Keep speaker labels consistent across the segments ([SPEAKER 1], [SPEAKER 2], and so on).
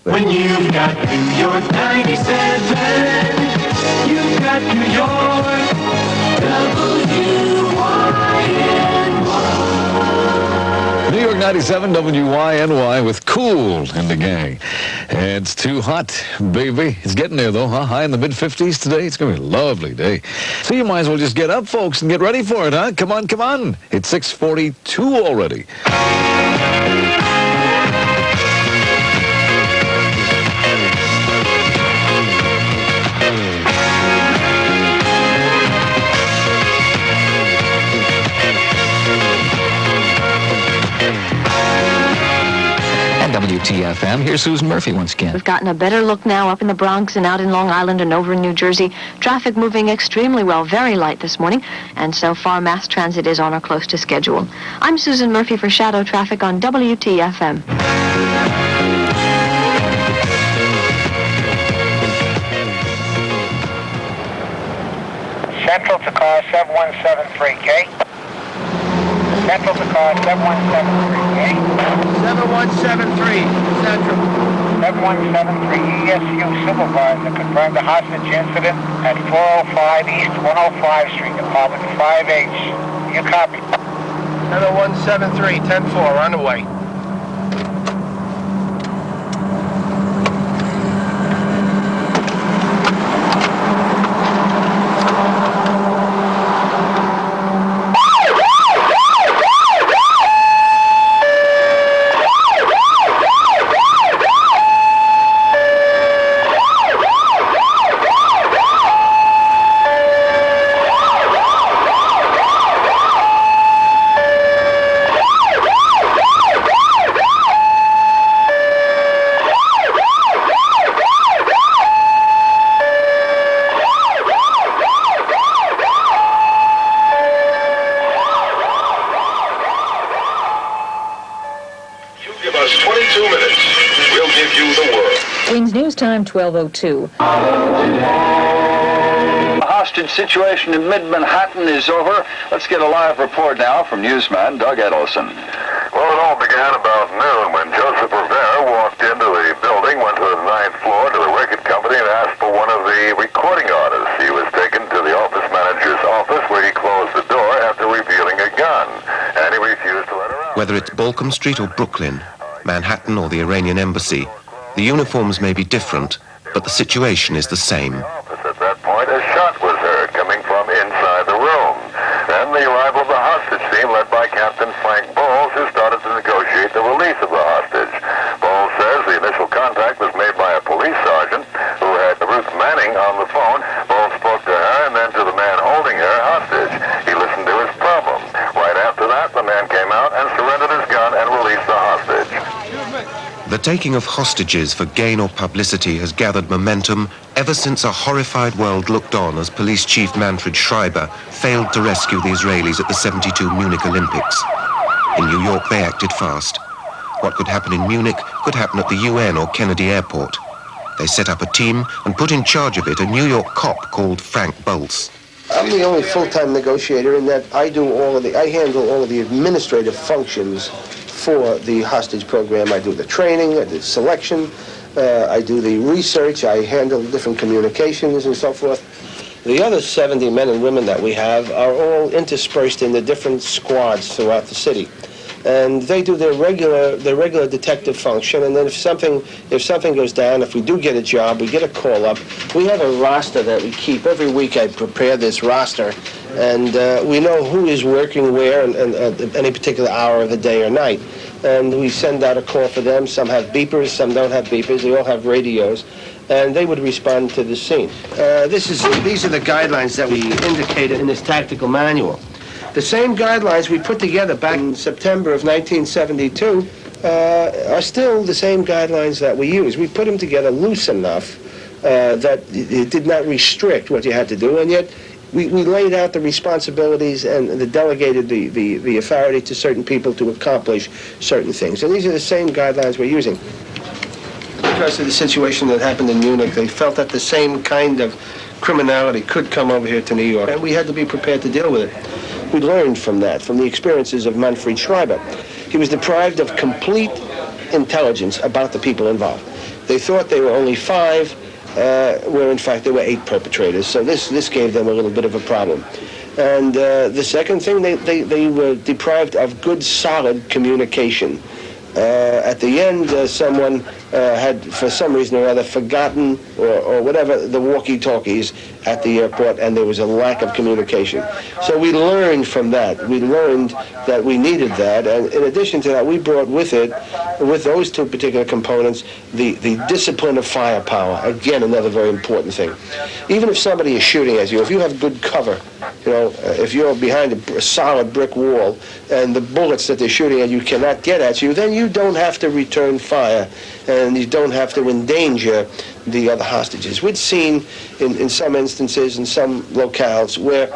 [SPEAKER 1] When you've got New York 97, you've got New York, WYNY.
[SPEAKER 2] New York 97, WYNY with Cool in the gang. It's too hot, baby. It's getting there, though, huh? High in the mid-50s today. It's going to be a lovely day. So you might as well just get up, folks, and get ready for it, huh? Come on, come on. It's 6:42 already. WTFM. Here's Susan Murphy once again.
[SPEAKER 3] We've gotten a better look now up in the Bronx and out in Long Island and over in New Jersey. Traffic moving extremely well, very light this morning, and so far mass transit is on or close to schedule. I'm Susan Murphy for Shadow Traffic on WTFM.
[SPEAKER 4] Central to car 7173K. Central to car 7173K.
[SPEAKER 5] 7173, Central.
[SPEAKER 4] 7173 ESU Supervisor confirmed a hostage incident at 405 East 105 Street, Apartment 5H. You copy?
[SPEAKER 5] 7173, 10-4, on the way.
[SPEAKER 3] Time 12:02.
[SPEAKER 6] The hostage situation in mid-Manhattan is over. Let's get a live report now from newsman Doug Edelson.
[SPEAKER 7] Well, it all began about noon when Joseph Rivera walked into the building, went to the 9th floor to the record company and asked for one of the recording artists. He was taken to the office manager's office where he closed the door after revealing a gun, and he refused to let her out.
[SPEAKER 8] Whether it's Bolcom Street or Brooklyn, Manhattan or the Iranian embassy, the uniforms may be different, but the situation is the same.
[SPEAKER 7] At that point, a shot was heard coming from inside the room. Then the arrival of the hostage team led by Captain Frank Bolz, who started to negotiate the release of the hostage. Bolz says the initial contact was made by a police sergeant who had Ruth Manning on the phone. Bolz spoke to her and then to the man holding her hostage. He listened to his problem. Right after that, the man came out and surrendered his gun and released the hostage.
[SPEAKER 8] The taking of hostages for gain or publicity has gathered momentum ever since a horrified world looked on as Police Chief Manfred Schreiber failed to rescue the Israelis at the '72 Munich Olympics. In New York, they acted fast. What could happen in Munich could happen at the UN or Kennedy Airport. They set up a team and put in charge of it a New York cop called Frank Bolz.
[SPEAKER 9] I'm the only full-time negotiator in that I handle all of the administrative functions for the hostage program. I do the training, I do the selection, I do the research, I handle different communications and so forth. The other 70 men and women that we have are all interspersed in the different squads throughout the city. And they do their regular detective function, and then if something goes down, if we do get a job, we get a call up. We have a roster that we keep. Every week I prepare this roster, and we know who is working where and at any particular hour of the day or night. And we send out a call for them. Some have beepers, some don't have beepers. They all have radios, and they would respond to the scene. These are the guidelines that we indicated in this tactical manual. The same guidelines we put together back in September of 1972 are still the same guidelines that we use. We put them together loose enough that it did not restrict what you had to do, and yet we laid out the responsibilities and delegated the authority to certain people to accomplish certain things. And these are the same guidelines we're using. Because of the situation that happened in Munich, they felt that the same kind of criminality could come over here to New York, and we had to be prepared to deal with it. We learned from that, from the experiences of Manfred Schreiber. He was deprived of complete intelligence about the people involved. They thought they were only 5, where in fact there were 8 perpetrators. So this gave them a little bit of a problem. And the second thing, they were deprived of good, solid communication. At the end, someone had, for some reason or other, forgotten or whatever the walkie-talkies at the airport, and there was a lack of communication. So we learned from that. We learned that we needed that, and in addition to that, we brought with it, with those 2 particular components, the discipline of firepower. Again, another very important thing. Even if somebody is shooting at you, if you have good cover, if you're behind a solid brick wall and the bullets that they're shooting at you cannot get at you, then you don't have to return fire and you don't have to endanger the other hostages. We'd seen in some instances, in some locales, where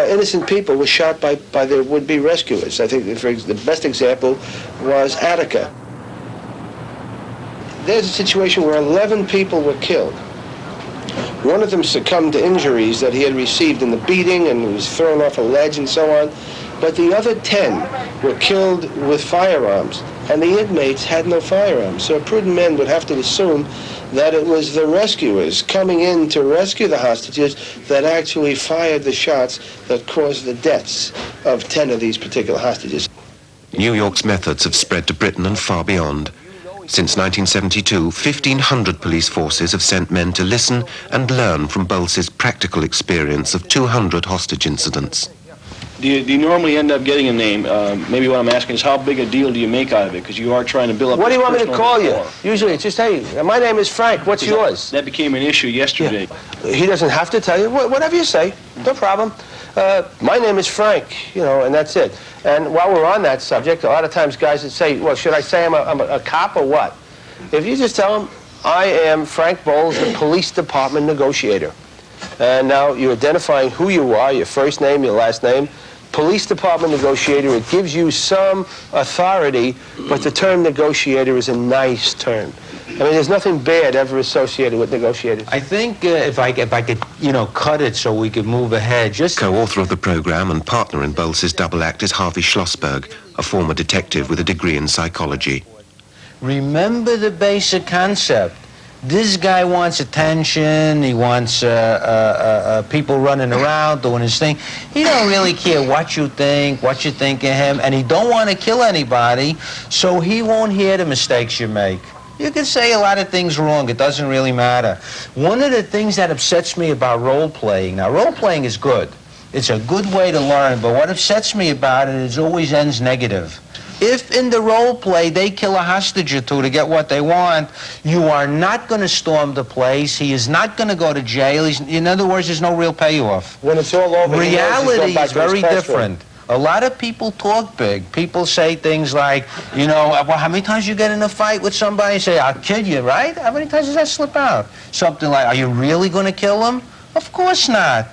[SPEAKER 9] innocent people were shot by their would-be rescuers. I think the best example was Attica. There's a situation where 11 people were killed. One of them succumbed to injuries that he had received in the beating and was thrown off a ledge and so on. But the other 10 were killed with firearms, and the inmates had no firearms. So a prudent man would have to assume that it was the rescuers coming in to rescue the hostages that actually fired the shots that caused the deaths of 10 of these particular hostages.
[SPEAKER 8] New York's methods have spread to Britain and far beyond. Since 1972, 1,500 police forces have sent men to listen and learn from Bolz's practical experience of 200 hostage incidents.
[SPEAKER 10] Do you normally end up getting a name? Maybe what I'm asking is how big a deal do you make out of it? Because you are trying to build up.
[SPEAKER 9] What do you want me to call you?
[SPEAKER 10] rapport.
[SPEAKER 9] Usually it's just, hey, my name is Frank. What's yours?
[SPEAKER 10] That became an issue yesterday.
[SPEAKER 9] Yeah. He doesn't have to tell you. Whatever you say, no problem. My name is Frank, and that's it. And while we're on that subject, a lot of times guys would say, well, should I say I'm a cop or what? If you just tell them, I am Frank Bolz, the police department negotiator. And now you're identifying who you are, your first name, your last name. Police department negotiator, it gives you some authority, but the term negotiator is a nice term. I mean, there's nothing bad ever associated with negotiators.
[SPEAKER 11] I think if I could, cut it so we could move ahead, just...
[SPEAKER 8] Co-author of the program and partner in Bolz's double act is Harvey Schlossberg, a former detective with a degree in psychology.
[SPEAKER 11] Remember the basic concept. This guy wants attention, he wants people running around, doing his thing. He don't really care what you think of him, and he don't want to kill anybody, so he won't hear the mistakes you make. You can say a lot of things wrong, it doesn't really matter. One of the things that upsets me about role-playing, now role-playing is good. It's a good way to learn, but what upsets me about it is it always ends negative. If in the role play they kill a hostage or 2 to get what they want, you are not going to storm the place. He is not going to go to jail. In other words, there's no real payoff.
[SPEAKER 9] When it's all over,
[SPEAKER 11] reality is very different. A lot of people talk big. People say things like, well, how many times you get in a fight with somebody and say, I'll kill you, right? How many times does that slip out? Something like, are you really going to kill him? Of course not.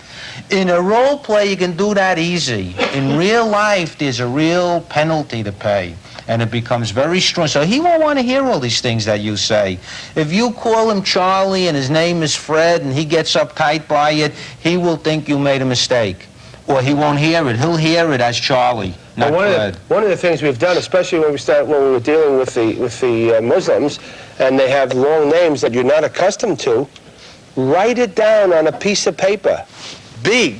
[SPEAKER 11] In a role play, you can do that easy. In real life, there's a real penalty to pay, and it becomes very strong. So he won't want to hear all these things that you say. If you call him Charlie and his name is Fred and he gets uptight by it, he will think you made a mistake. Or he won't hear it. He'll hear it as Charlie, not Fred.
[SPEAKER 9] One of the things we've done, especially when we were dealing with the Muslims, and they have long names that you're not accustomed to, write it down on a piece of paper, big,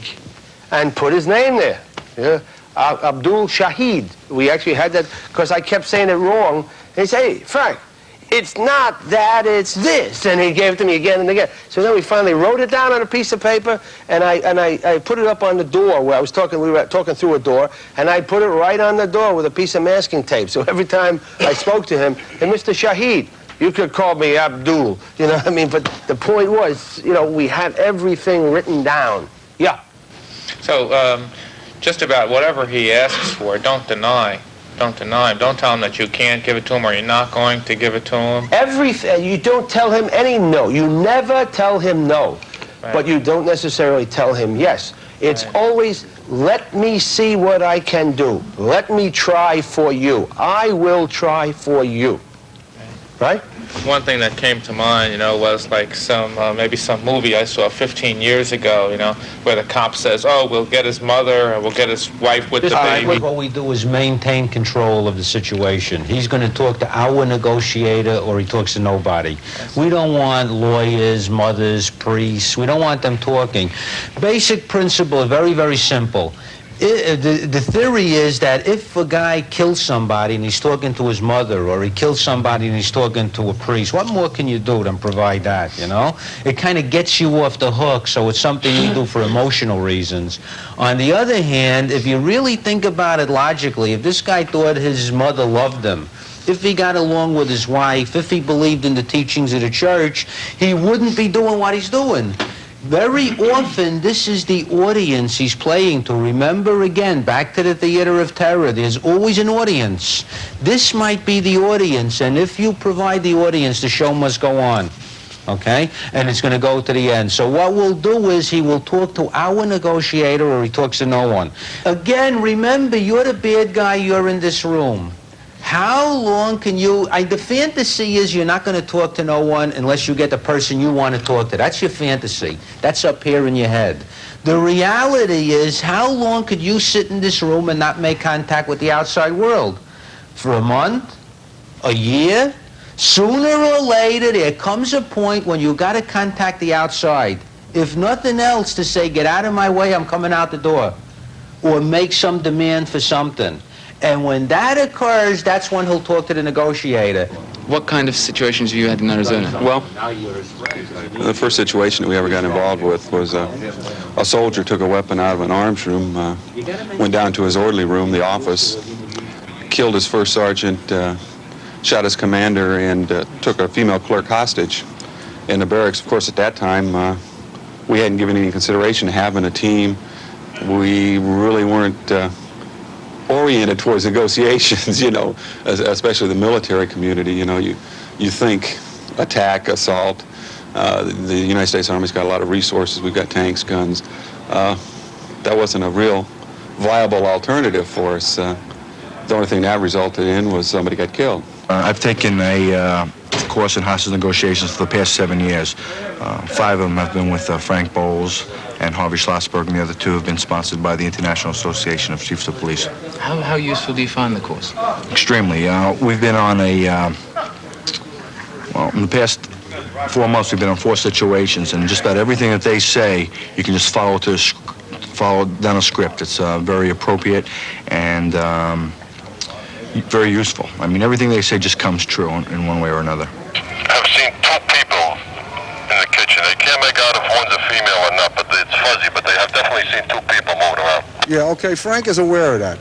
[SPEAKER 9] and put his name there. Yeah. Abdul Shahid. We actually had that because I kept saying it wrong. He said, hey, Frank, it's not that, it's this. And he gave it to me again and again. So then we finally wrote it down on a piece of paper, and I put it up on the door where we were talking through a door, and I put it right on the door with a piece of masking tape. So every time I spoke to him, hey, Mr. Shahid, you could call me Abdul, what I mean? But the point was, we had everything written down. Yeah.
[SPEAKER 12] So, just about whatever he asks for, don't deny. Don't deny him. Don't tell him that you can't give it to him or you're not going to give it to him.
[SPEAKER 9] Everything. You don't tell him any no. You never tell him no. Right. But you don't necessarily tell him yes. It's always, let me see what I can do. Let me try for you. I will try for you. Right?
[SPEAKER 12] one thing that came to mind, was like maybe some movie I saw 15 years ago, where the cop says, "Oh, we'll get his mother, or we'll get his wife with the baby."
[SPEAKER 11] What we do is maintain control of the situation. He's going to talk to our negotiator, or he talks to nobody. We don't want lawyers, mothers, priests. We don't want them talking. Basic principle, very, very simple. The theory is that if a guy kills somebody and he's talking to his mother, or he kills somebody and he's talking to a priest, what more can you do than provide that, It kind of gets you off the hook, so it's something we do for emotional reasons. On the other hand, if you really think about it logically, if this guy thought his mother loved him, if he got along with his wife, if he believed in the teachings of the church, he wouldn't be doing what he's doing. Very often, this is the audience he's playing to. Remember, again, back to the theater of terror, there's always an audience. This might be the audience, and if you provide the audience, the show must go on, okay? And it's going to go to the end. So what we'll do is he will talk to our negotiator, or he talks to no one. Again, remember, you're the bad guy, you're in this room. How long can you... the fantasy is you're not going to talk to no one unless you get the person you want to talk to. That's your fantasy. That's up here in your head. The reality is, how long could you sit in this room and not make contact with the outside world? For a month? A year? Sooner or later, there comes a point when you got to contact the outside. If nothing else, to say, get out of my way, I'm coming out the door. Or make some demand for something. And when that occurs, that's when he'll talk to the negotiator.
[SPEAKER 13] What kind of situations have you had in Arizona?
[SPEAKER 14] Well, the first situation that we ever got involved with was a soldier took a weapon out of an arms room, went down to his orderly room, the office, killed his first sergeant, shot his commander, and took a female clerk hostage in the barracks. Of course, at that time, we hadn't given any consideration to having a team. We really weren't oriented towards negotiations, especially the military community. You think attack, assault. The United States Army's got a lot of resources. We've got tanks, guns. That wasn't a real viable alternative for us. The only thing that resulted in was somebody got killed.
[SPEAKER 15] I've taken a course in hostage negotiations for the past 7 years. 5 of them have been with Frank Bolz and Harvey Schlossberg, and the other 2 have been sponsored by the International Association of Chiefs of Police.
[SPEAKER 13] How useful do you find the course?
[SPEAKER 15] Extremely. We've been on in the past 4 months, we've been on 4 situations, and just about everything that they say, you can just follow down a script. It's very appropriate and very useful. I mean, everything they say just comes true in one way or another.
[SPEAKER 7] I've seen 2 people in the kitchen. They can't make out if one's a female or not, but it's fuzzy, but they have definitely seen 2 people moving around.
[SPEAKER 16] Yeah, okay, Frank is aware of that.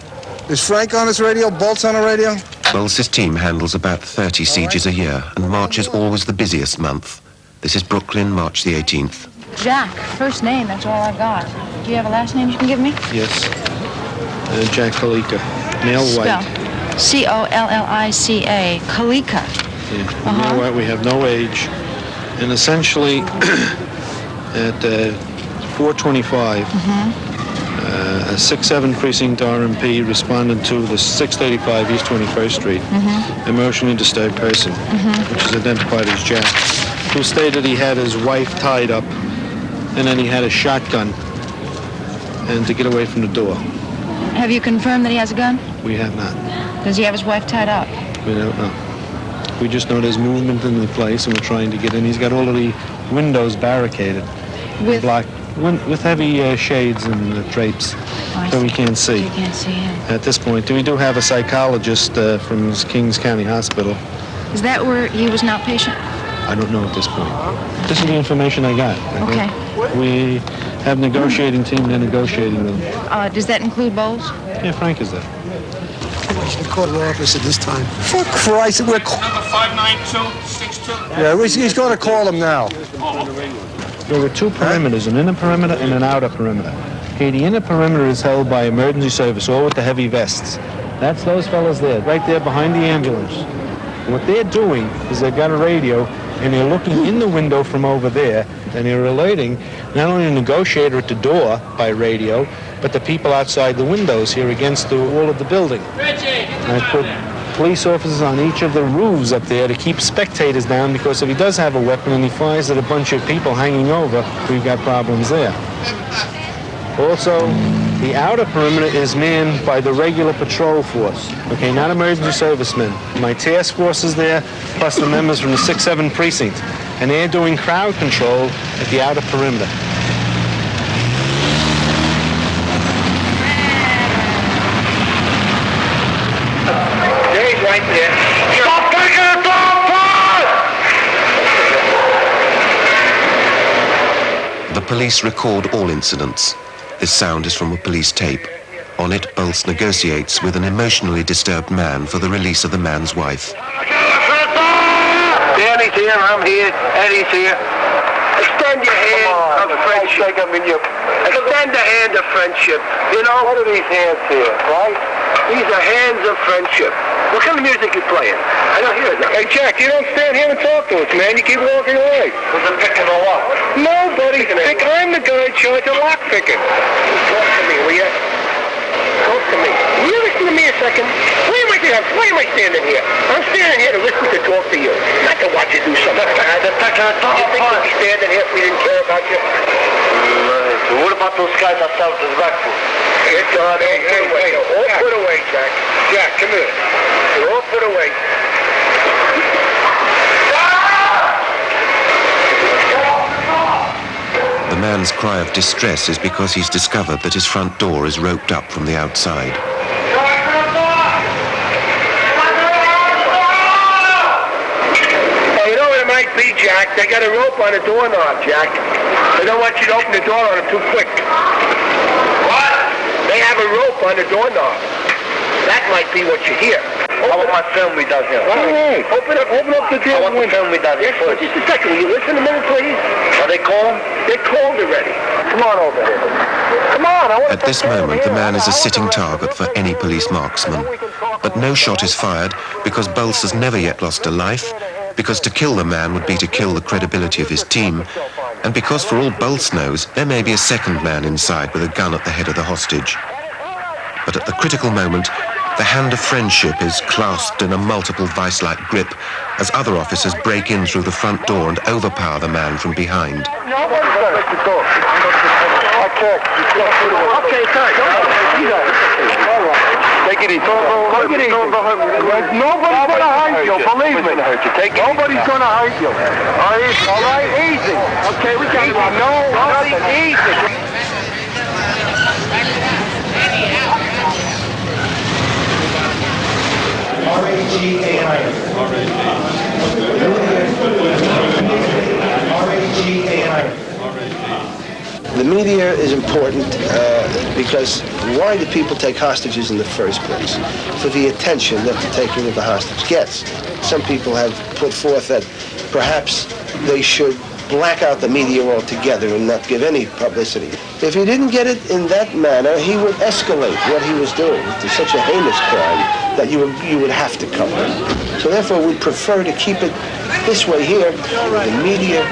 [SPEAKER 16] Is Frank on his radio? Bolz on the radio?
[SPEAKER 8] Bolz's team handles about 30 sieges a year, and March is always the busiest month. This is Brooklyn, March the 18th.
[SPEAKER 17] Jack, first name, that's all I got. Do you have a last name you can give me?
[SPEAKER 10] Yes. Jack Kalika. Male white.
[SPEAKER 17] C-O-L-L-I-C-A. Kalika.
[SPEAKER 10] Yeah. Male white, we have no age. And essentially, at 4:25, a 6-7 precinct RMP responded to the 635 East 21st Street, emotionally disturbed person, which is identified as Jack, who stated he had his wife tied up, and then he had a shotgun, and to get away from the door.
[SPEAKER 17] Have you confirmed that he has a gun?
[SPEAKER 10] We have not.
[SPEAKER 17] Does he have his wife tied up?
[SPEAKER 10] We don't know. We just know there's movement in the place, and we're trying to get in. He's got all of the windows barricaded with heavy shades and drapes, so we can't see.
[SPEAKER 17] So you can't see him.
[SPEAKER 10] At this point, we do have a psychologist from Kings County Hospital.
[SPEAKER 17] Is that where he was an outpatient?
[SPEAKER 10] I don't know at this point. This is the information I got.
[SPEAKER 17] Okay.
[SPEAKER 10] We have negotiating team. They're negotiating with them.
[SPEAKER 17] Does that include Bolz?
[SPEAKER 10] Yeah, Frank is there.
[SPEAKER 16] The court office at this time. For Christ, we're...
[SPEAKER 12] Number 59262.
[SPEAKER 16] Yeah, he's going to call him now.
[SPEAKER 10] There were 2 perimeters, an inner perimeter and an outer perimeter. Okay, the inner perimeter is held by emergency service, all with the heavy vests. That's those fellas there, right there behind the ambulance. What they're doing is they've got a radio, and they're looking in the window from over there, and they're alerting not only the negotiator at the door by radio, but the people outside the windows here against the wall of the building. I put police officers on each of the roofs up there to keep spectators down, because if he does have a weapon and he fires at a bunch of people hanging over, we've got problems there. Also, the outer perimeter is manned by the regular patrol force, okay, not emergency servicemen. My task force is there, plus the members from the 6-7 precinct, and they're doing crowd control at the outer perimeter.
[SPEAKER 4] Dave's right there. Stop taking the dog part!
[SPEAKER 8] The police record all incidents. This sound is from a police tape. On it, Bolz negotiates with an emotionally disturbed man for the release of the man's wife.
[SPEAKER 4] Danny's here, I'm here, Eddie's here. Extend your hand of friendship. Extend the hand of friendship. You know? What are these hands here, right? These are hands of friendship. What kind of music you playing? I don't hear it now. Hey, Jack, you don't stand here and talk to us, man. You keep walking away. Was it picking or what? Nobody. I'm the guy in charge of lock picking. Talk to me, will you? Talk to me. Will you listen to me a second? Why am I standing here? I'm standing here to listen to talk to you, not to watch you do something bad. You think we'd be standing here if we didn't care about you? What about those guys that sound disrespectful? Hey, John, hey, all put away, Jack. Jack, come here. They're all put away.
[SPEAKER 8] The man's cry of distress is because he's discovered that his front door is roped up from the outside.
[SPEAKER 4] Hey, you know what it might be, Jack? They got a rope on the doorknob, Jack. They don't want you to open the door on them too quick. What? They have a rope on the doorknob. That might be what you hear.
[SPEAKER 7] How about my family does here?
[SPEAKER 4] All right. Open up the door.
[SPEAKER 7] I want the family does here first.
[SPEAKER 4] Just a second. Will you listen a minute, please?
[SPEAKER 7] Are they calling?
[SPEAKER 4] They're called already. Come on over here. Come on.
[SPEAKER 8] At this moment, the man is a sitting target for any police marksman. But no shot is fired because Bolz has never yet lost a life, because to kill the man would be to kill the credibility of his team, and because for all Bolz knows, there may be a second man inside with a gun at the head of the hostage. But at the critical moment, the hand of friendship is clasped in a multiple vice-like grip as other officers break in through the front door and overpower the man from behind.
[SPEAKER 4] Nobody's going to let the door. Okay, sorry. Take it easy. Take it easy. Nobody's going to hurt you, believe me. Nobody's going to hurt you. All right, easy. Okay, we got it. No, easy.
[SPEAKER 9] The media is important because why do people take hostages in the first place? For the attention that the taking of the hostage gets. Some people have put forth that perhaps they should black out the media altogether and not give any publicity. If he didn't get it in that manner, he would escalate what he was doing to such a heinous crime that you would have to cover it. So therefore, we'd prefer to keep it this way here. The media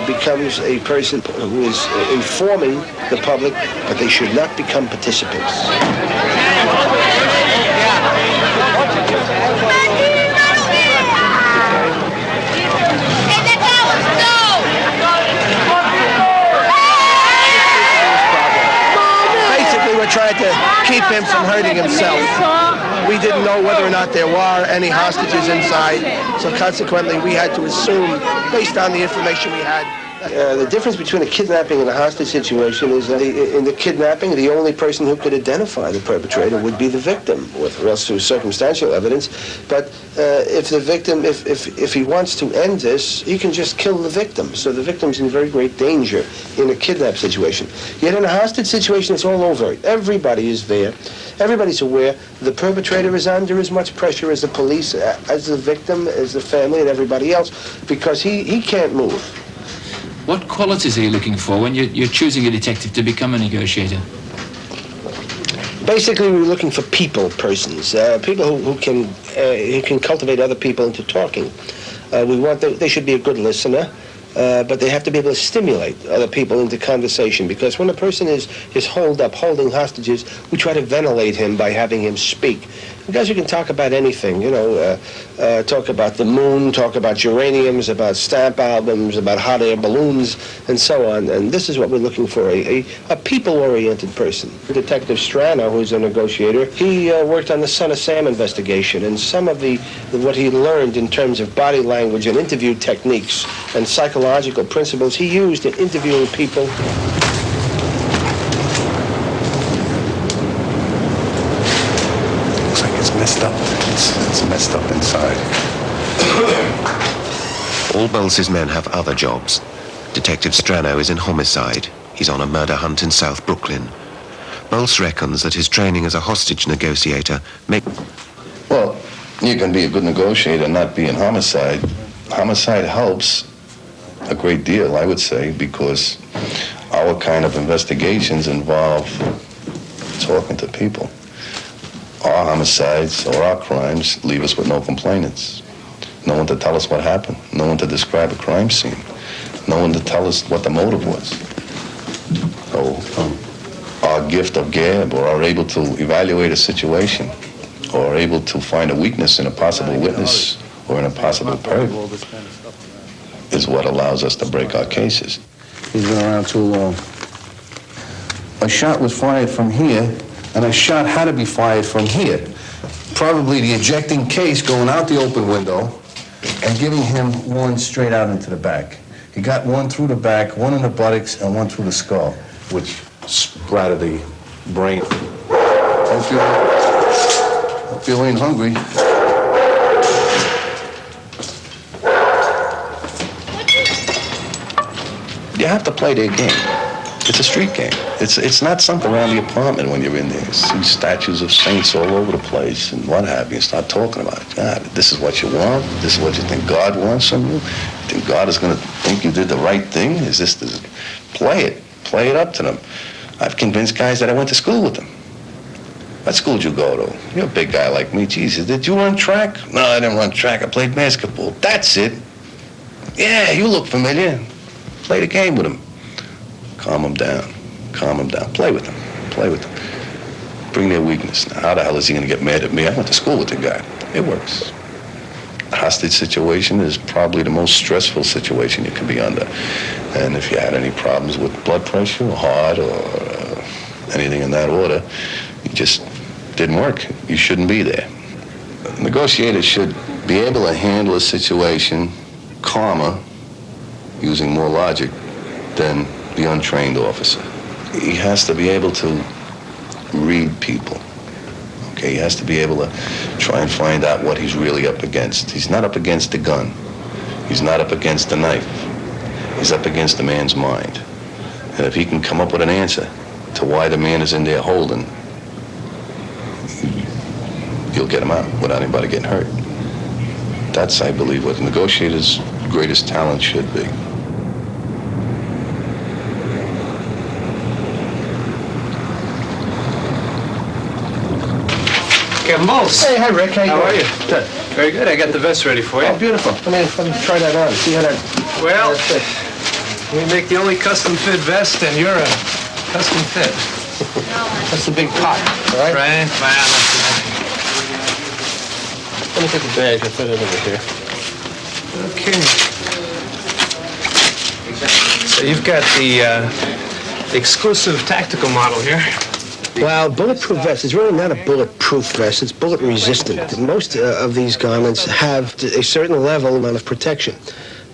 [SPEAKER 9] becomes a person who is informing the public, but they should not become participants. Tried to keep him from hurting himself. We didn't know whether or not there were any hostages inside, so consequently we had to assume, based on the information we had. The difference between a kidnapping and a hostage situation is that in the kidnapping, the only person who could identify the perpetrator would be the victim, or else through circumstantial evidence. But if the victim, if he wants to end this, he can just kill the victim. So the victim's in very great danger in a kidnap situation. Yet in a hostage situation, it's all over. Everybody is there. Everybody's aware. The perpetrator is under as much pressure as the police, as the victim, as the family, and everybody else, because he can't move.
[SPEAKER 13] What qualities are you looking for when you're choosing a detective to become a negotiator?
[SPEAKER 9] Basically, we're looking for persons, people who can cultivate other people into talking. We want they should be a good listener, but they have to be able to stimulate other people into conversation. Because when a person is holed up, holding hostages, we try to ventilate him by having him speak. Because you can talk about anything, talk about the moon, talk about geraniums, about stamp albums, about hot air balloons, and so on. And this is what we're looking for, a people-oriented person. Detective Strano, who's a negotiator, he worked on the Son of Sam investigation, and some of what he learned in terms of body language and interview techniques and psychological principles he used in interviewing people.
[SPEAKER 18] Messed up. It's messed up inside.
[SPEAKER 8] All Bolz's men have other jobs. Detective Strano is in homicide. He's on a murder hunt in South Brooklyn. Bolz reckons that his training as a hostage negotiator
[SPEAKER 18] Well, you can be a good negotiator and not be in homicide. Homicide helps a great deal, I would say, because our kind of investigations involve talking to people. Our homicides or our crimes leave us with no complainants. No one to tell us what happened. No one to describe a crime scene. No one to tell us what the motive was. So our gift of gab, or are able to evaluate a situation, or are able to find a weakness in a possible witness or in a possible perp, is what allows us to break our cases.
[SPEAKER 19] He's been around too long. A shot was fired from here, and a shot had to be fired from here. Probably the ejecting case going out the open window and giving him one straight out into the back. He got one through the back, one in the buttocks, and one through the skull, which splattered the brain. Hope you ain't hungry.
[SPEAKER 18] You have to play their game. It's a street game. It's not something around the apartment when you're in there. You see statues of saints all over the place and what have you, and start talking about it. God, this is what you want? This is what you think God wants from you? You think God is going to think you did the right thing? Play it. Play it up to them. I've convinced guys that I went to school with them. What school did you go to? You're a big guy like me. Jesus, did you run track? No, I didn't run track. I played basketball. That's it. Yeah, you look familiar. Play the game with them. Calm them down. Calm them down. Play with them. Play with them. Bring their weakness. Now, how the hell is he going to get mad at me? I went to school with the guy. It works. A hostage situation is probably the most stressful situation you can be under. And if you had any problems with blood pressure or heart or anything in that order, it just didn't work. You shouldn't be there. Negotiators should be able to handle a situation calmer, using more logic, than the untrained officer. He has to be able to read people. Okay, he has to be able to try and find out what he's really up against. He's not up against the gun. He's not up against the knife. He's up against the man's mind. And if he can come up with an answer to why the man is in there holding, you'll get him out without anybody getting hurt. That's, I believe, what the negotiator's greatest talent should be.
[SPEAKER 5] Captain Bolz.
[SPEAKER 9] Hey, hi, Rick.
[SPEAKER 5] How are you? Good. Very good. I got the vest ready for you.
[SPEAKER 9] Oh, beautiful. Let me try that on. See how that...
[SPEAKER 5] Well, we make the only custom fit vest, and you're a custom fit.
[SPEAKER 9] That's the big pot, all right?
[SPEAKER 5] Right.
[SPEAKER 9] Let me take the bag. I'll put it over here.
[SPEAKER 5] Okay. So you've got the exclusive tactical model here.
[SPEAKER 9] Well, bulletproof vest is really not a bulletproof vest. It's bullet resistant. Most of these garments have a certain level amount of protection.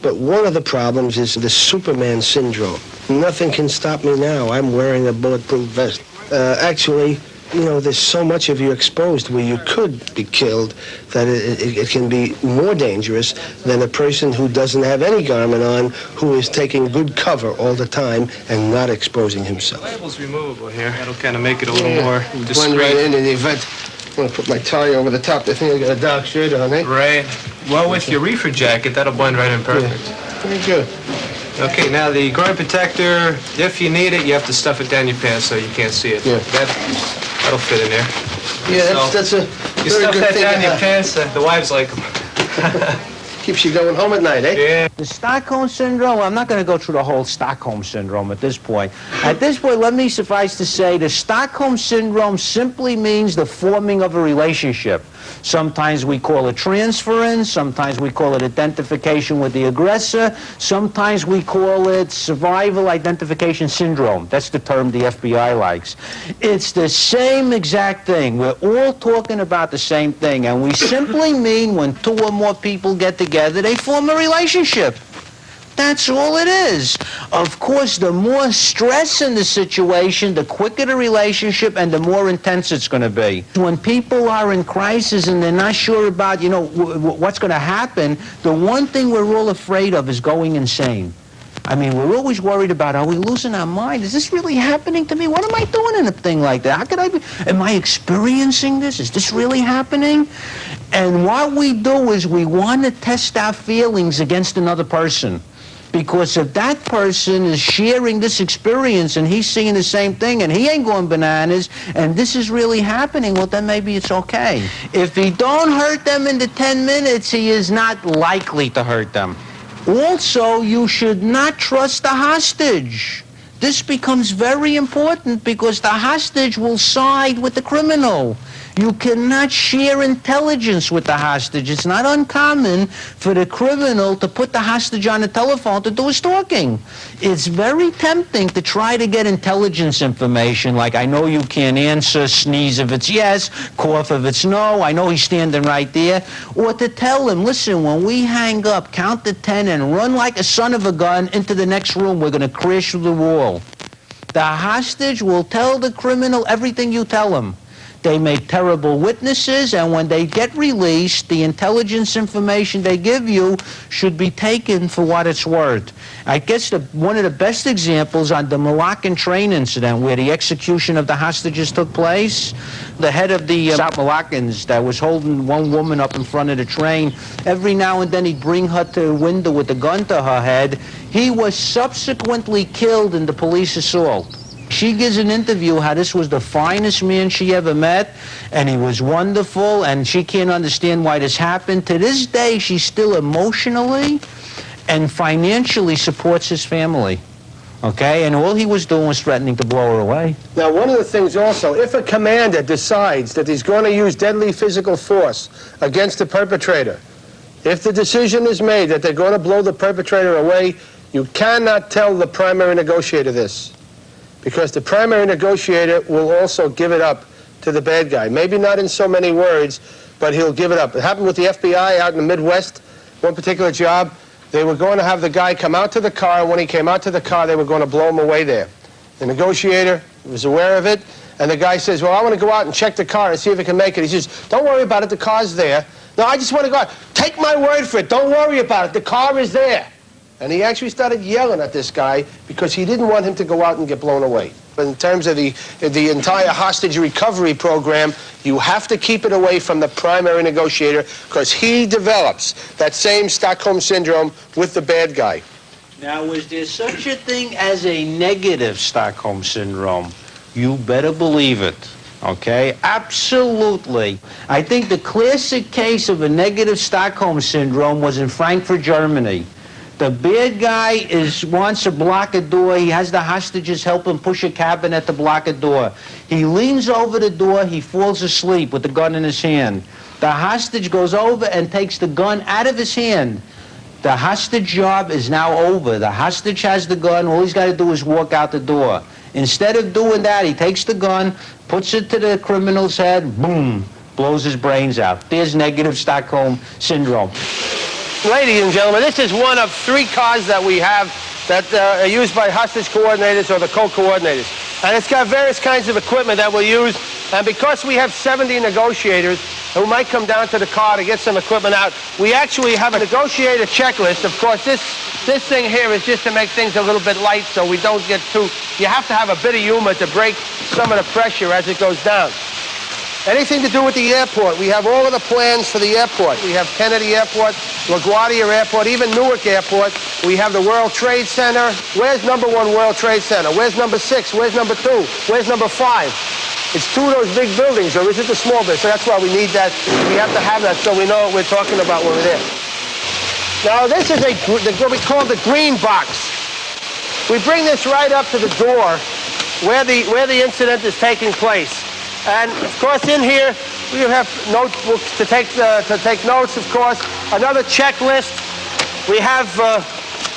[SPEAKER 9] But one of the problems is the Superman syndrome. Nothing can stop me now. I'm wearing a bulletproof vest. Actually, you know, there's so much of you exposed where you could be killed that it can be more dangerous than a person who doesn't have any garment on, who is taking good cover all the time and not exposing himself.
[SPEAKER 5] The label's removable here. That'll kind of make it a little more discreet.
[SPEAKER 9] Blend right in the event. I'm going to put my tie over the top. They think I got a dark shirt on, eh?
[SPEAKER 5] Right. Well, with your reefer jacket, that'll blend right in perfect.
[SPEAKER 9] Yeah. Very good.
[SPEAKER 5] Okay, now the groin protector, if you need it, you have to stuff it down your pants so you can't see it.
[SPEAKER 9] Yeah.
[SPEAKER 5] That'll fit in there.
[SPEAKER 9] Yeah, that's a
[SPEAKER 5] You
[SPEAKER 9] very
[SPEAKER 5] stuff
[SPEAKER 9] good
[SPEAKER 5] that
[SPEAKER 9] thing
[SPEAKER 5] down
[SPEAKER 9] to
[SPEAKER 5] your
[SPEAKER 9] have.
[SPEAKER 5] pants, the wives like them.
[SPEAKER 9] Keeps you going home at night, eh?
[SPEAKER 5] Yeah.
[SPEAKER 11] The Stockholm Syndrome, I'm not going to go through the whole Stockholm Syndrome at this point. At this point, let me suffice to say the Stockholm Syndrome simply means the forming of a relationship. Sometimes we call it transference, sometimes we call it identification with the aggressor, sometimes we call it survival identification syndrome. That's the term the FBI likes. It's the same exact thing. We're all talking about the same thing, and we simply mean when two or more people get together, they form a relationship. That's all it is. Of course, the more stress in the situation, the quicker the relationship and the more intense it's going to be. When people are in crisis and they're not sure about, what's going to happen, the one thing we're all afraid of is going insane. I mean, we're always worried about, are we losing our mind? Is this really happening to me? What am I doing in a thing like that? How could I be? Am I experiencing this? Is this really happening? And what we do is we want to test our feelings against another person. Because if that person is sharing this experience and he's seeing the same thing and he ain't going bananas and this is really happening, well, then maybe it's okay. If he don't hurt them in the 10 minutes, he is not likely to hurt them. Also, you should not trust the hostage. This becomes very important because the hostage will side with the criminal. You cannot share intelligence with the hostage. It's not uncommon for the criminal to put the hostage on the telephone to do his talking. It's very tempting to try to get intelligence information, like I know you can't answer, sneeze if it's yes, cough if it's no, I know he's standing right there. Or to tell him, listen, when we hang up, count to 10 and run like a son of a gun into the next room. We're going to crash through the wall. The hostage will tell the criminal everything you tell him. They make terrible witnesses, and when they get released, the intelligence information they give you should be taken for what it's worth. I guess one of the best examples on the Moroccan train incident where the execution of the hostages took place, the head of the South Moroccans that was holding one woman up in front of the train, every now and then he'd bring her to the window with a gun to her head. He was subsequently killed in the police assault. She gives an interview how this was the finest man she ever met, and he was wonderful, and she can't understand why this happened. To this day, she still emotionally and financially supports his family. Okay? And all he was doing was threatening to blow her away.
[SPEAKER 9] Now, one of the things also, if a commander decides that he's going to use deadly physical force against the perpetrator, if the decision is made that they're going to blow the perpetrator away, you cannot tell the primary negotiator this. Because the primary negotiator will also give it up to the bad guy. Maybe not in so many words, but he'll give it up. It happened with the FBI out in the Midwest, one particular job. They were going to have the guy come out to the car, and when he came out to the car, they were going to blow him away there. The negotiator was aware of it, and the guy says, well, I want to go out and check the car and see if it can make it. He says, don't worry about it, the car's there. No, I just want to go out. Take my word for it, don't worry about it, the car is there. And he actually started yelling at this guy because he didn't want him to go out and get blown away. But in terms of the entire hostage recovery program, you have to keep it away from the primary negotiator because he develops that same Stockholm Syndrome with the bad guy.
[SPEAKER 11] Now, is there such a thing as a negative Stockholm Syndrome? You better believe it. Okay? Absolutely. I think the classic case of a negative Stockholm Syndrome was in Frankfurt, Germany. The bad guy wants to block a door. He has the hostages help him push a cabinet to block a door. He leans over the door. He falls asleep with the gun in his hand. The hostage goes over and takes the gun out of his hand. The hostage job is now over. The hostage has the gun. All he's got to do is walk out the door. Instead of doing that, he takes the gun, puts it to the criminal's head, boom, blows his brains out. There's negative Stockholm Syndrome.
[SPEAKER 9] Ladies and gentlemen, this is one of 3 cars that we have that are used by hostage coordinators or the co-coordinators. And it's got various kinds of equipment that we'll use. And because we have 70 negotiators who might come down to the car to get some equipment out, we actually have a negotiator checklist. Of course, this thing here is just to make things a little bit light so we don't get too... You have to have a bit of humor to break some of the pressure as it goes down. Anything to do with the airport, we have all of the plans for the airport. We have Kennedy Airport, LaGuardia Airport, even Newark Airport. We have the World Trade Center. Where's number 1 World Trade Center? Where's number 6? Where's number 2? Where's number 5? It's 2 of those big buildings, or is it the small building? So that's why we need that. We have to have that so we know what we're talking about when we're there.
[SPEAKER 4] Now, this is what we call the green box. We bring this right up to the door where the incident is taking place. And, of course, in here, we have notebooks to take notes, of course. Another checklist. We have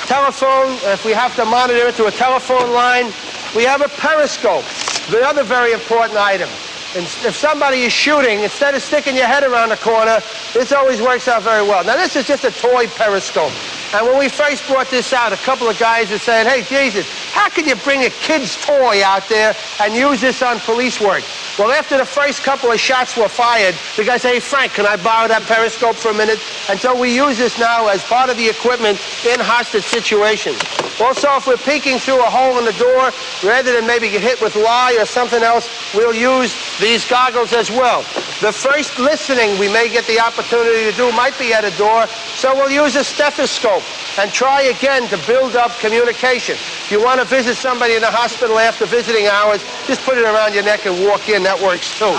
[SPEAKER 4] telephone, if we have to monitor it through a telephone line. We have a periscope, the other very important item. And if somebody is shooting, instead of sticking your head around the corner, this always works out very well. Now, this is just a toy periscope. And when we first brought this out, a couple of guys were saying, hey, Jesus, how could you bring a kid's toy out there and use this on police work? Well, after the first couple of shots were fired, the guy said, hey, Frank, can I borrow that periscope for a minute? And so we use this now as part of the equipment in hostage situations. Also, if we're peeking through a hole in the door, rather than maybe get hit with lye or something else, we'll use these goggles as well. The first listening we may get the opportunity to do might be at a door, so we'll use a stethoscope and try again to build up communication. If you want to visit somebody in the hospital after visiting hours, just put it around your neck and walk in. That works too.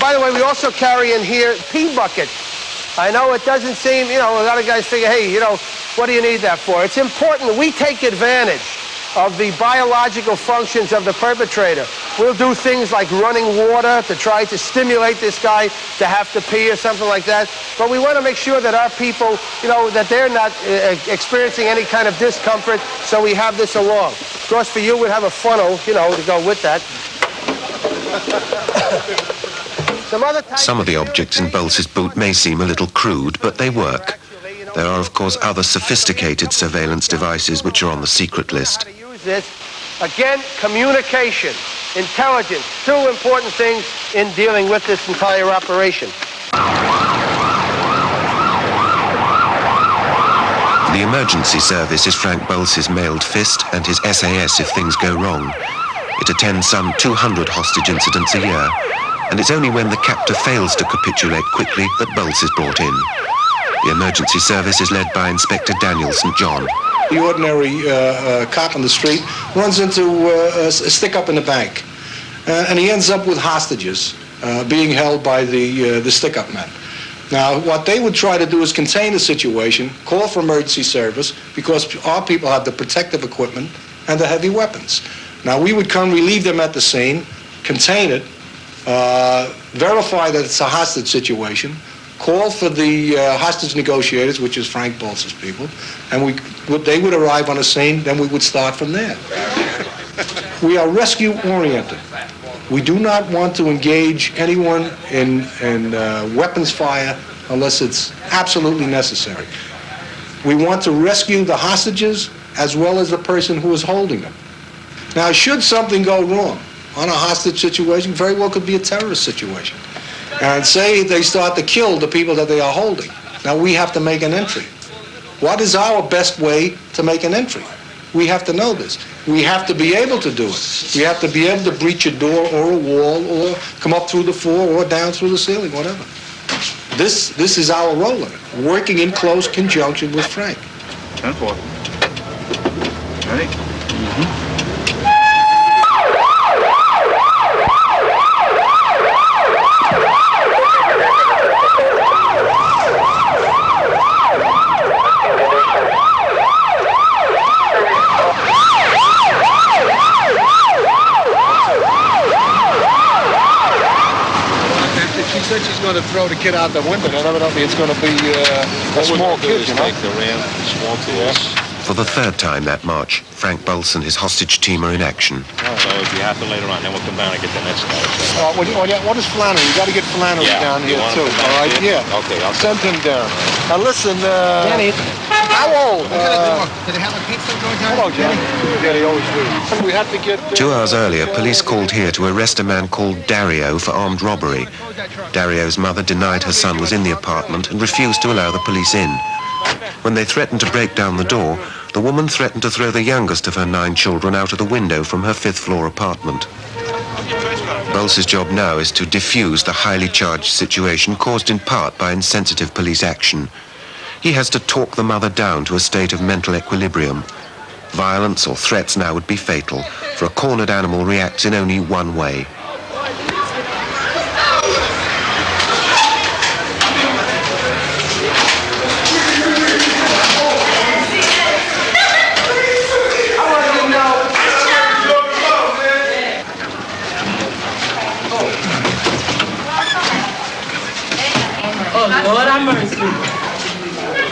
[SPEAKER 4] By the way, we also carry in here pee bucket. I know it doesn't seem, a lot of guys figure, hey, what do you need that for? It's important we take advantage of the biological functions of the perpetrator. We'll do things like running water to try to stimulate this guy to have to pee or something like that. But we want to make sure that our people, that they're not experiencing any kind of discomfort, so we have this along. Of course, for you, we'd have a funnel, to go with that.
[SPEAKER 8] Some of the objects in Bolz's boot may seem a little crude, but they work. There are, of course, other sophisticated surveillance devices which are on the secret list.
[SPEAKER 4] This. Again, communication, intelligence, two important things in dealing with this entire operation.
[SPEAKER 8] The emergency service is Frank Bolz's mailed fist and his SAS if things go wrong. It attends some 200 hostage incidents a year, and it's only when the captor fails to capitulate quickly that Bolz is brought in. The emergency service is led by Inspector Daniel St. John.
[SPEAKER 16] The ordinary cop on the street runs into a stick-up in the bank, and he ends up with hostages being held by the stick-up men. Now, what they would try to do is contain the situation, call for emergency service, because our people have the protective equipment and the heavy weapons. Now, we would come relieve them at the scene, contain it, verify that it's a hostage situation, call for the hostage negotiators, which is Frank Bolz's people, and they would arrive on the scene, then we would start from there. We are rescue-oriented. We do not want to engage anyone in weapons fire unless it's absolutely necessary. We want to rescue the hostages as well as the person who is holding them. Now, should something go wrong on a hostage situation, very well could be a terrorist situation. And say they start to kill the people that they are holding. Now we have to make an entry. What is our best way to make an entry? We have to know this. We have to be able to do it. We have to be able to breach a door or a wall or come up through the floor or down through the ceiling, whatever. This is our role in it, working in close conjunction with Frank.
[SPEAKER 20] 10-4. Ready? Mm-hmm.
[SPEAKER 16] She said she's going to throw the kid out the window, and evidently it's going to be a small kid,
[SPEAKER 20] take the ram, small tools.
[SPEAKER 8] For the third time that march, Frank Bolz and his hostage team are in action.
[SPEAKER 20] So if you have to later on, then we'll come down and get the next guy.
[SPEAKER 16] What is Flannery? You got to get Flannery down here, too. All right,
[SPEAKER 20] Okay, I'll
[SPEAKER 16] send him down. Now, listen, Jenny, how old?
[SPEAKER 21] Did they have a pizza going down?
[SPEAKER 16] Hello, Jenny. Yeah, they always do. We have to get...
[SPEAKER 8] 2 hours earlier, police called here to arrest a man called Dario for armed robbery. Dario's mother denied her son was in the apartment and refused to allow the police in. When they threatened to break down the door, the woman threatened to throw the youngest of her 9 children out of the window from her 5th-floor apartment. Bolz's job now is to defuse the highly charged situation caused in part by insensitive police action. He has to talk the mother down to a state of mental equilibrium. Violence or threats now would be fatal, for a cornered animal reacts in only one way.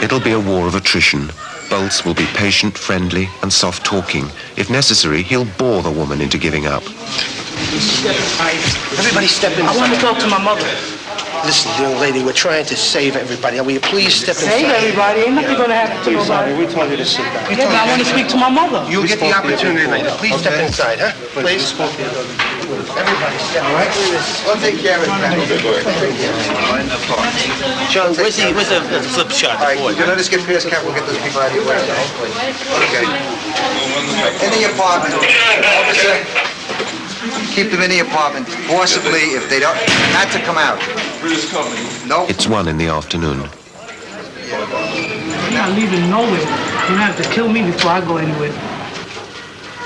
[SPEAKER 8] It'll be a war of attrition. Bolz will be patient, friendly, and soft-talking. If necessary, he'll bore the woman into giving up.
[SPEAKER 9] Everybody step inside.
[SPEAKER 21] I want to talk to my mother.
[SPEAKER 9] Listen, young lady, we're trying to save everybody. Will you please step inside?
[SPEAKER 21] Save everybody? Ain't nothing going to happen to nobody.
[SPEAKER 9] We told you to sit down.
[SPEAKER 21] Yeah, but I want to speak to my mother.
[SPEAKER 9] You'll get the opportunity later. Please step inside, huh? Please. Everybody step. All right? We'll take care of it. John,
[SPEAKER 21] Where's the flip chart?
[SPEAKER 9] All right, let us get past camp. We'll get those people out of your way. Okay.
[SPEAKER 1] In the apartment. Officer, keep them in the apartment. Forcibly, if they don't, not to come out. No.
[SPEAKER 8] It's 1 in the afternoon.
[SPEAKER 21] I'm not leaving nowhere. You have to kill me before I go anywhere.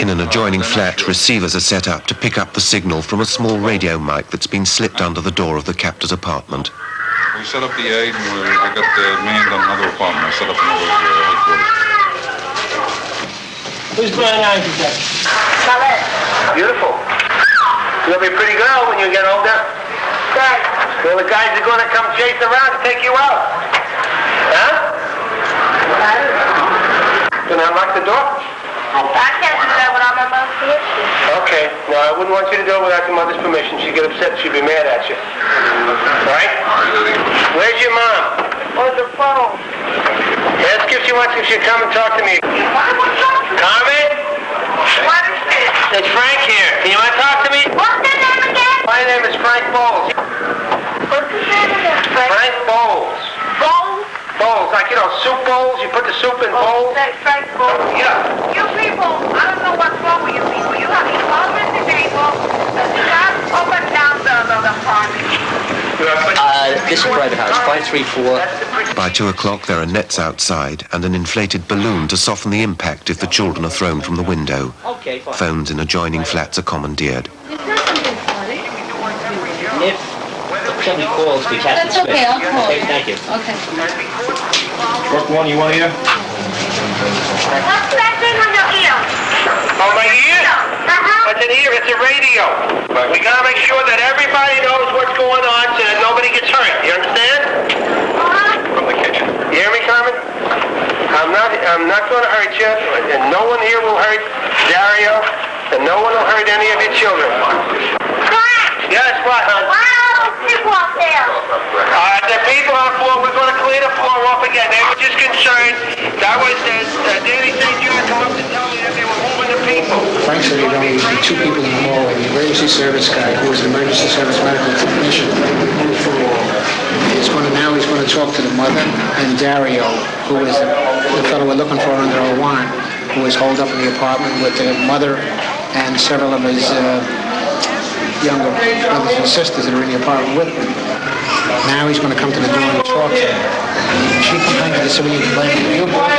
[SPEAKER 8] In an adjoining flat, receivers are set up to pick up the signal from a small radio mic that's been slipped under the door of the captor's apartment.
[SPEAKER 14] We set up the aid and I got the man on another apartment. I set up another headquarters.
[SPEAKER 21] Who's burning eyes today?
[SPEAKER 4] Charlotte. Beautiful. You'll be a pretty girl when you get older. Right. Well, the guys are going to come chase around to take you out. Huh? Gonna unlock the door?
[SPEAKER 22] I can't do that without my mother's permission.
[SPEAKER 4] Okay. No, I wouldn't want you to do it without your mother's permission. She'd get upset. She'd be mad at you. Right? Where's your mom?
[SPEAKER 22] On the phone.
[SPEAKER 4] Ask if she wants if she'll come and talk to me. Carmen?
[SPEAKER 22] What is this?
[SPEAKER 4] It's Frank here. Can you want to talk to me?
[SPEAKER 22] What's your name again?
[SPEAKER 4] My name is Frank Bolz.
[SPEAKER 22] What's your name again, Frank?
[SPEAKER 4] Frank Bolz.
[SPEAKER 22] Bolz?
[SPEAKER 4] Bowls, like, soup bowls. You put the soup in bowls.
[SPEAKER 22] Frank Bolz.
[SPEAKER 4] Yeah.
[SPEAKER 22] You people, I don't know what's wrong with you people. You have involvement in people. Not up and down the park.
[SPEAKER 23] This is private house, 534.
[SPEAKER 8] By 2 o'clock, there are nets outside and an inflated balloon to soften the impact if the children are thrown from the window.
[SPEAKER 23] Okay, fine.
[SPEAKER 8] Phones in adjoining flats are commandeered.
[SPEAKER 23] If somebody calls, we catch
[SPEAKER 22] That's okay, I'll call.
[SPEAKER 23] Okay, thank you.
[SPEAKER 22] Okay.
[SPEAKER 20] What one you want here?
[SPEAKER 22] What's that thing on your ear?
[SPEAKER 4] On my ear? What's an ear? It's a radio. We gotta make sure that everybody knows what's going on so that nobody gets hurt. You understand?
[SPEAKER 20] From the kitchen.
[SPEAKER 4] You hear me, Carmen? I'm not gonna hurt you, and no one here will hurt Dario, and no one will hurt any of your children. Yes, what, hon?
[SPEAKER 22] People up there.
[SPEAKER 4] The people on the floor, we're going to clear the floor off again. They were just concerned. That was Danny St. John come up to tell me that they were moving the people.
[SPEAKER 16] Frank said he'd only be 2 people in the hallway. The emergency service guy, who was an emergency service medical technician, moved the wall. He's going to talk to the mother and Dario, who is the fellow we're looking for under our warrant, who was holed up in the apartment with the mother and several of his younger brothers and sisters that are in the apartment with him. Now he's going to come to the door and talk to her. She complained to the civilian complaint review board.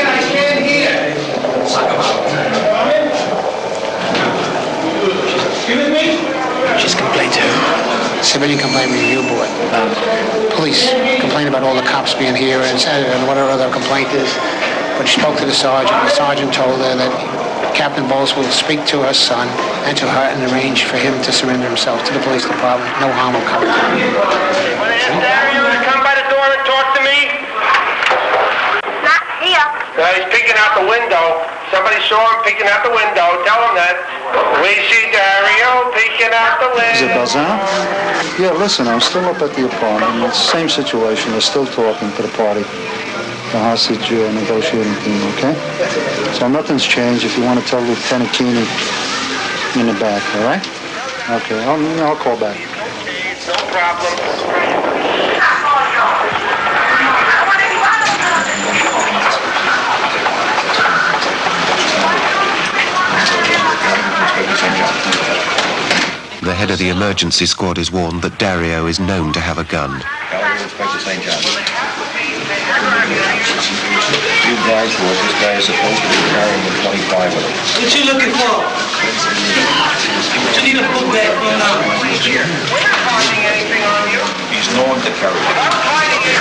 [SPEAKER 16] She's complained to her. Civilian complaint review board. Police complain about all the cops being here and whatever other complaint is. But she spoke to the sergeant. The sergeant told her that Captain Bolz will speak to her son and to her and arrange for him to surrender himself to the police department. No harm will come to him.
[SPEAKER 4] Want to ask Dario to come by the door and talk to me?
[SPEAKER 22] Not here.
[SPEAKER 4] He's peeking out the window. Somebody saw him peeking out the window. Tell him that. We see Dario peeking out the window.
[SPEAKER 24] Is it Balzan? Yeah, listen, I'm still up at the apartment. It's the same situation. They're still talking to the party. The hostage negotiating team, okay? So nothing's changed. If you want to tell Lieutenant Keeney in the back, all right? Okay, I'll call back.
[SPEAKER 4] Okay, no problem.
[SPEAKER 8] The head of the emergency squad is warned that Dario is known to have a gun.
[SPEAKER 1] Inspector St. John. You guys, this guy is supposed to be carrying the 25 with him.
[SPEAKER 21] What you looking for? What you need a book bag for now?
[SPEAKER 1] He's known to carry it.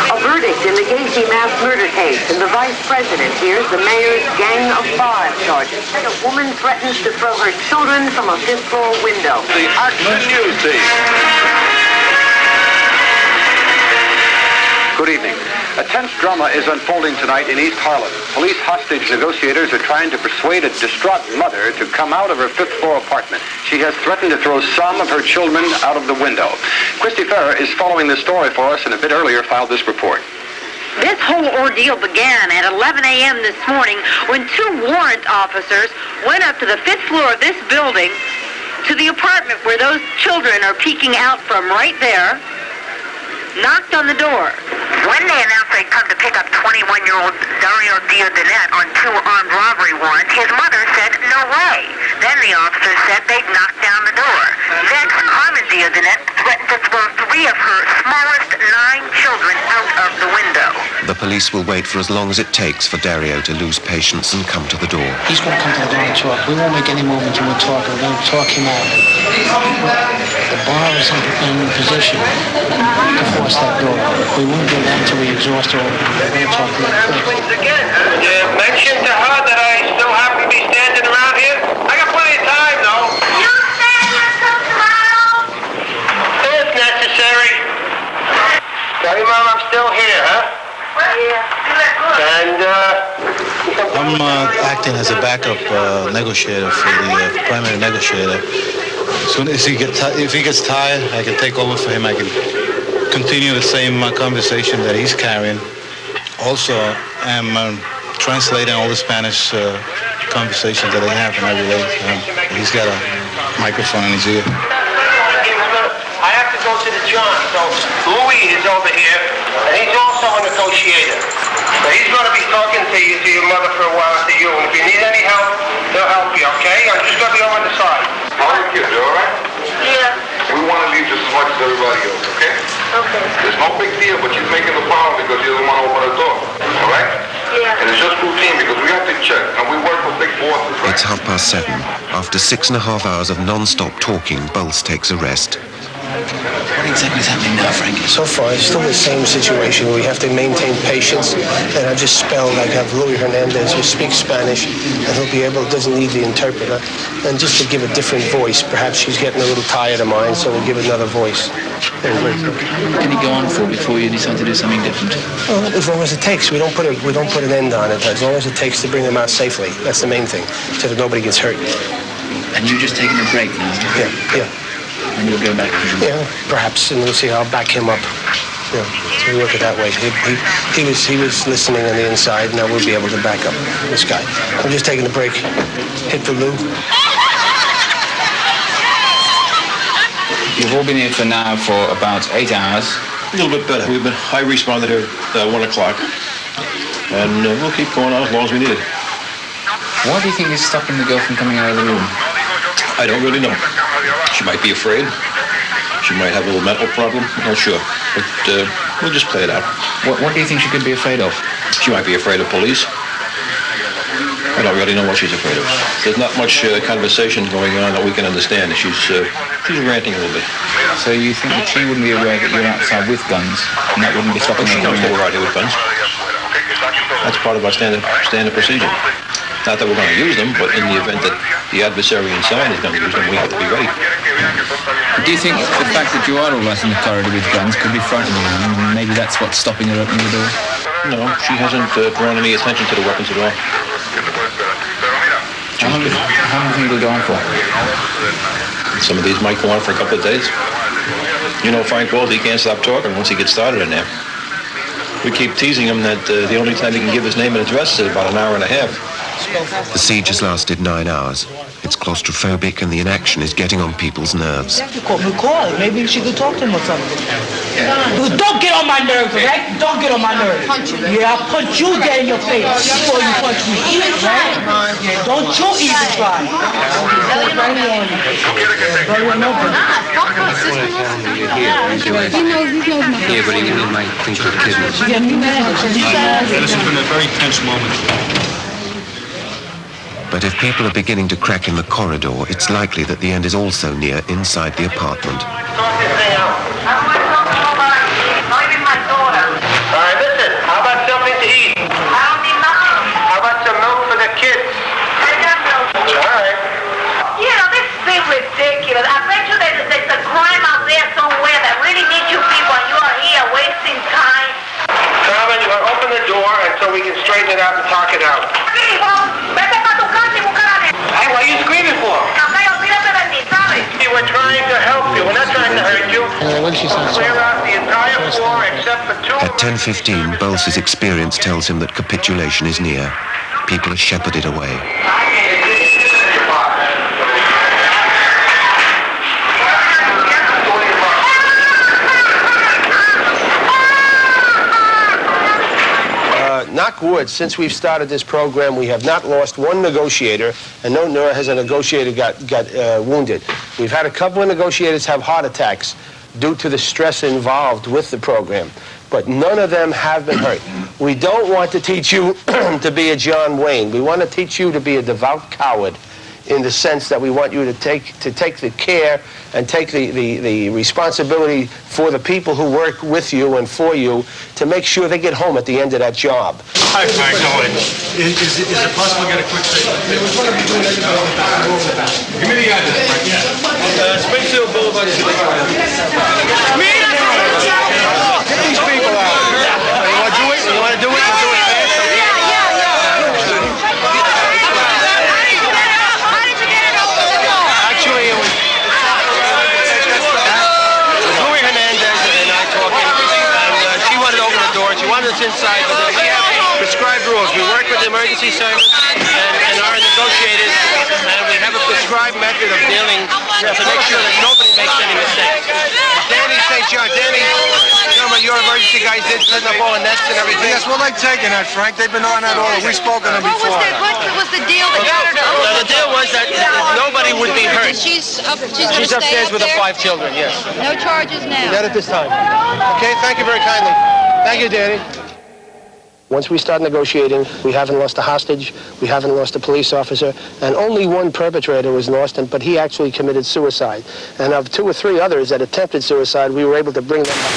[SPEAKER 25] A verdict in the Gacy mass murder case, and the vice president hears the mayor's gang of 5 charges. A woman threatens to throw her children from a 5th-floor window.
[SPEAKER 7] The Action News Team.
[SPEAKER 1] Good evening.
[SPEAKER 2] A tense drama is unfolding tonight in East Harlem. Police hostage negotiators are trying to persuade a distraught mother to come out of her fifth-floor apartment. She has threatened to throw some of her children out of the window. Christy Ferrer is following this story for us and a bit earlier filed this report.
[SPEAKER 25] This whole ordeal began at 11 a.m. this morning when two warrant officers went up to the fifth floor of this building to the apartment where those children are peeking out from right there, knocked on the door.
[SPEAKER 22] When they announced they'd come to pick up 21-year-old Dario Diodinette on two armed robbery warrants, his mother said, no way. Then the officers said they'd knock down the door. Then Carmen Diodinette threatened to throw three of her smallest 9 children out of the window.
[SPEAKER 8] The police will wait for as long as it takes for Dario to lose patience and come to the door.
[SPEAKER 3] He's going to come to the door and talk. We won't make any movement until we're talking. We're going to talk him out. The bar is in position to force that door. We won't do that until we exhaust all of it. We're going to talk to him first.
[SPEAKER 4] Again, you mentioned to her that I still happen to be standing around here. I got plenty of time, though.
[SPEAKER 22] You stay here till tomorrow?
[SPEAKER 4] If necessary. Tell your mom I'm still here, huh? And,
[SPEAKER 10] I'm acting as a backup negotiator for the primary negotiator. Soon as if he gets tired, I can take over for him. I can continue the same conversation that he's carrying. Also, I'm translating all the Spanish conversations that they have, and I relate. He's got a microphone in his ear.
[SPEAKER 4] I have to go to the John, so Louis is over here, and he's also a negotiator. So he's going to be talking to your mother for a while, to you, and if you need any help, they'll help you, okay? I'm just going to be over the side.
[SPEAKER 7] All right, kids, you all right?
[SPEAKER 22] Yeah.
[SPEAKER 7] We want to leave just as much as everybody else, okay?
[SPEAKER 22] Okay.
[SPEAKER 7] There's no big deal, but she's making the problem because she doesn't want to open the door, all right?
[SPEAKER 22] Yeah.
[SPEAKER 7] And it's just routine because we have to check, and we work for big bosses, right?
[SPEAKER 8] It's 7:30. After 6.5 hours of non-stop talking, Bolz takes a rest.
[SPEAKER 3] What exactly is happening now, Frank?
[SPEAKER 9] So far, it's still the same situation. We have to maintain patience, and I just spelled, I have Louis Hernandez who speaks Spanish, and he'll be able, doesn't need the interpreter, and just to give a different voice. Perhaps she's getting a little tired of mine, so we'll give another voice.
[SPEAKER 13] What can he go on for before you decide to do something different?
[SPEAKER 9] Well, as long as it takes. We don't put an end on it. As long as it takes to bring them out safely. That's the main thing, so that nobody gets hurt.
[SPEAKER 13] And you're just taking a break now?
[SPEAKER 9] Yeah.
[SPEAKER 13] And you'll go back?
[SPEAKER 9] Yeah, perhaps, and we'll see. I'll back him up. Yeah, so we work it that way. He was listening on the inside. Now we'll be able to back up this guy. I'm just taking a break. Hit the loo.
[SPEAKER 13] You've all been here for now for about 8 hours.
[SPEAKER 20] A little bit better. I responded here at 1 o'clock. And we'll keep going on as long as we need it.
[SPEAKER 13] What do you think is stopping the girl from coming out of the room?
[SPEAKER 20] I don't really know. She might be afraid. She might have a little mental problem. I'm not sure. But we'll just play it out.
[SPEAKER 13] What do you think she could be afraid of?
[SPEAKER 20] She might be afraid of police. I don't really know what she's afraid of. There's not much conversation going on that we can understand. She's ranting a little bit.
[SPEAKER 13] So you think that she wouldn't be aware that you're outside with guns, and that wouldn't be stopping her?
[SPEAKER 20] She knows that we're out here with guns. That's part of our standard procedure. Not that we're going to use them, but in the event that the adversary inside is going to use them, we have to be ready.
[SPEAKER 13] Do you think the fact that you are all right in the corridor with guns could be frightening her, and maybe that's what's stopping her opening the door?
[SPEAKER 20] No, she hasn't drawn any attention to the weapons at all.
[SPEAKER 13] How long do you think it'll go on for?
[SPEAKER 20] Some of these might go on for a couple of days. You know, Frank Bolz, he can't stop talking once he gets started in there. We keep teasing him that the only time he can give his name and address is about an hour and a half.
[SPEAKER 8] The siege has lasted 9 hours. It's claustrophobic and the inaction is getting on people's nerves.
[SPEAKER 21] Call her. Maybe she could talk to him or something. Don't get on my nerves, right? Don't get on my nerves. Yeah, I'll punch you dead in your face before you punch me. Right? Don't you even try.
[SPEAKER 5] Yeah, but he might think of kidneys.
[SPEAKER 10] This has been a very tense moment.
[SPEAKER 8] But if people are beginning to crack in the corridor, it's likely that the end is also near inside the apartment.
[SPEAKER 4] All right, listen, how about something to eat?
[SPEAKER 22] I don't need nothing.
[SPEAKER 4] How about some milk for the kids?
[SPEAKER 22] I got milk.
[SPEAKER 4] All right.
[SPEAKER 22] You know, this is ridiculous. I bet you there's a crime out there somewhere that really needs you people, and you are here wasting time.
[SPEAKER 4] Carmen,
[SPEAKER 3] she's not
[SPEAKER 4] Clear out the entire floor except for two.
[SPEAKER 8] At 10:15, Bolz's experience tells him that capitulation is near. People are shepherded away.
[SPEAKER 9] Knock wood, since we've started this program, we have not lost one negotiator, and nor has a negotiator got wounded. We've had a couple of negotiators have heart attacks due to the stress involved with the program, but none of them have been hurt. We don't want to teach you to be a John Wayne. We want to teach you to be a devout coward, in the sense that we want you to take the care and take the responsibility for the people who work with you and for you to make sure they get home at the end of that job.
[SPEAKER 6] Hi, Frank. How are you? Is it possible to get a quick statement? Give me the address, Frank. Springfield Boulevard. Get these people out. You want to do it? You want to do it? We'll do it fast.
[SPEAKER 9] She wanted us inside, but we have prescribed rules. We work with the emergency service and our negotiators, and we have a prescribed method of dealing to make sure that nobody makes any mistakes. Danny St. John, Danny, your emergency guys did setting up all the nets and everything.
[SPEAKER 1] Yes, well, they're taking that, Frank. They've been on that order. We've spoken to them before.
[SPEAKER 25] What was the deal that got her to
[SPEAKER 9] The deal was that nobody would be hurt.
[SPEAKER 25] She's
[SPEAKER 9] She's upstairs with her 5 children, yes.
[SPEAKER 25] No charges now.
[SPEAKER 9] Not at this time. Okay, thank you very kindly. Thank you, Danny. Once we start negotiating, we haven't lost a hostage, we haven't lost a police officer, and only one perpetrator was lost, but he actually committed suicide. And of 2 or 3 others that attempted suicide, we were able to bring them back.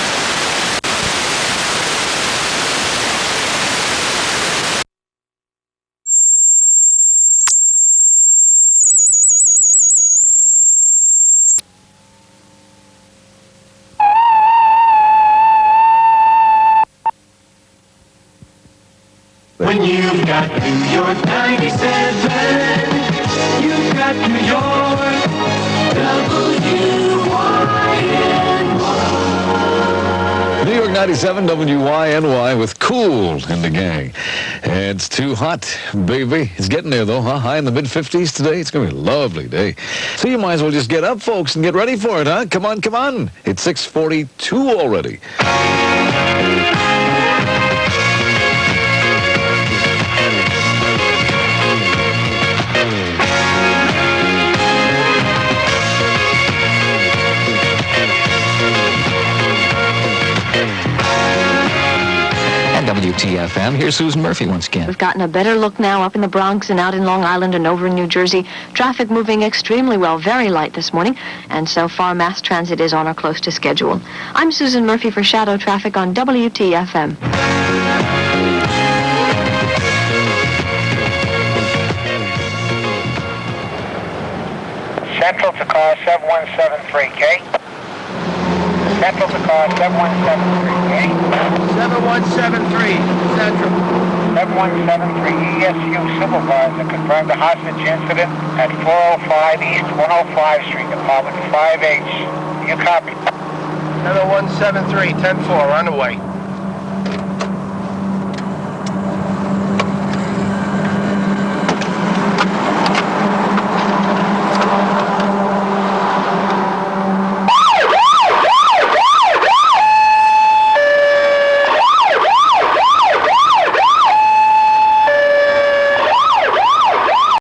[SPEAKER 12] When you've got New York 97, you've got New York, WYNY.
[SPEAKER 15] New York 97 WYNY with Cool in the gang. It's too hot, baby. It's getting there, though, huh? High in the mid-50s today. It's going to be a lovely day. So you might as well just get up, folks, and get ready for it, huh? Come on, come on. It's 6:42 already. WTFM. Here's Susan Murphy once again.
[SPEAKER 17] We've gotten a better look now up in the Bronx and out in Long Island and over in New Jersey. Traffic moving extremely well, very light this morning, and so far mass transit is on or close to schedule. I'm Susan Murphy for Shadow Traffic on WTFM.
[SPEAKER 19] Central to car 7173, Central to car 7173,
[SPEAKER 9] 7173, Central.
[SPEAKER 19] 7173, ESU supervisor confirmed a hostage incident at 405 East 105 Street, apartment 5H. You copy?
[SPEAKER 9] 7173, 10-4, on the way.